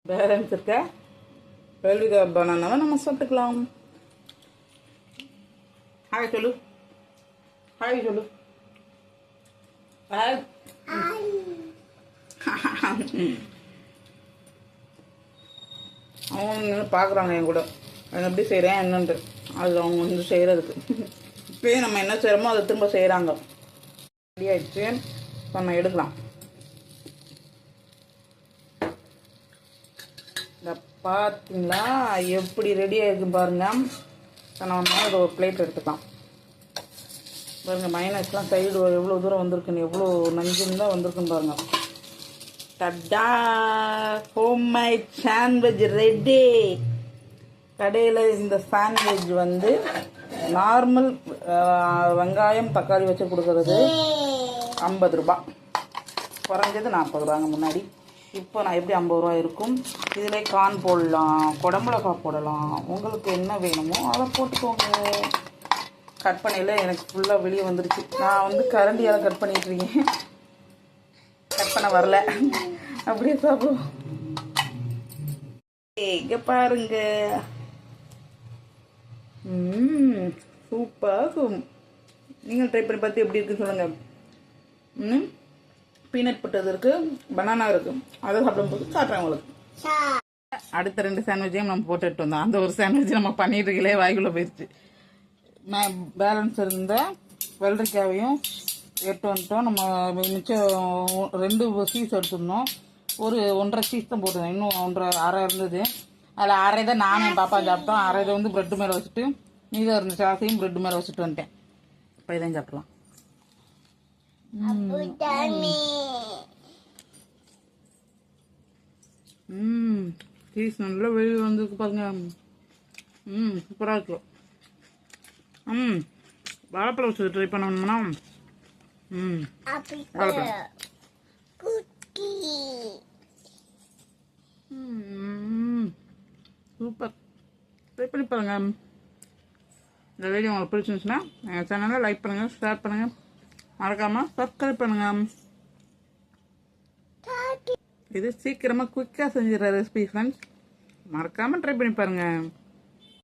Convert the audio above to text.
Balance இருக்க வெள்ளரிக்கா பனானாவை நம்ம சாப்பிட்டுக்கலாம். ஹாய் சொல்லு, ஹாய் சொல்லு, ஹாய். அவங்க பார்க்குறாங்க என் கூட நான் எப்படி செய்கிறேன் என்னன்ட்டு. அது அவங்க வந்து செய்கிறதுக்கு இப்போயே நம்ம என்ன செய்கிறோமோ அதை திரும்ப செய்கிறாங்க. ரெடி ஆகிடுச்சு, நம்ம எடுக்கலாம். இந்த பார்த்தீங்களா எப்படி ரெடி ஆகிருக்கு பாருங்க. நம்ம அதை ஒரு பிளேட் எடுத்துக்கலாம். பாருங்கள் மைனஸ்லாம் சைடு எவ்வளோ தூரம் வந்திருக்குன்னு, எவ்வளோ நஞ்சுன்னு தான் வந்திருக்குன்னு பாருங்கள். Ta-ta, homemade sandwich ready. கடையில் இந்த சாண்ட்விச் வந்து நார்மல் வெங்காயம் தக்காளி வச்சு கொடுக்கறது 50 ரூபா, குறைஞ்சது 40 ரூபாங்க முன்னாடி. இப்போ நான் எப்படி 50 ரூபா இருக்கும். இதில் கார்ன் போடலாம், குடமிளகா போடலாம், உங்களுக்கு என்ன வேணுமோ அதை போட்டுக்கோங்க. கட் பண்ணையில் எனக்கு ஃபுல்லாக வெளியே வந்துருச்சு. நான் வந்து கரண்டியால் கட் பண்ணிட்டு இருக்கேன், கட் பண்ண வரல. அப்படியே சாப்பிடுவோம். இங்கே பாருங்க, சூப்பர். நீங்கள் ட்ரை பண்ணி பார்த்து எப்படி இருக்குன்னு சொல்லுங்கள். பீனட் பட்டர் இருக்குது, பனானா இருக்குது, அதை சாப்பிடும்போது காட்டுறேன் உங்களுக்கு. அடுத்த 2 சாண்ட்விச்சையும் நம்ம போட்டுட்டு வந்தோம். அந்த ஒரு சாண்ட்விச் நம்ம பண்ணிட்டு இருக்கலே வாய்க்குள்ளே போயிடுச்சு. நான் பேலன்ஸ் இருந்த வெள்ளரிக்காவையும் எடுத்து வந்துட்டோம். நம்ம மிச்சம் 2 சீஸ் எடுத்துருந்தோம். ஒரு 1.5 சீஸ் தான் போட்டுருந்தேன், இன்னும் 1.5 அரை இருந்தது. அதில் அரை தான் நானும் என் பாப்பா சாப்பிட்டோம். அரை இதை வந்து ப்ரெட்டு மேலே வச்சுட்டு மீதம் இருந்த சாசையும் ப்ரெட்டு மேலே வச்சுட்டு வந்துட்டேன். இப்போ இதையும் சாப்பிடலாம். சீஸ் நல்லா வெளியே வந்துருக்கு பாருங்க. சூப்பராக இருக்கும். வாழைப்பழம் வச்சு ட்ரை பண்ணணும்னா வாழைப்பழம். சூப்பர், ட்ரை பண்ணி பாருங்க. இந்த வீடியோ உங்களுக்கு பிடிச்சிருந்துச்சுன்னா எங்கள் சேனலை லைக் பண்ணுங்கள், ஷேர் பண்ணுங்கள், மறக்காமல் சப்ஸ்கிரைப் பண்ணுங்கள். இது சீக்கிரமாக குயிக்காக செஞ்சிடற ரெசிபி ஃப்ரெண்ட்ஸ், மறக்காமல் ட்ரை பண்ணி பாருங்கள்.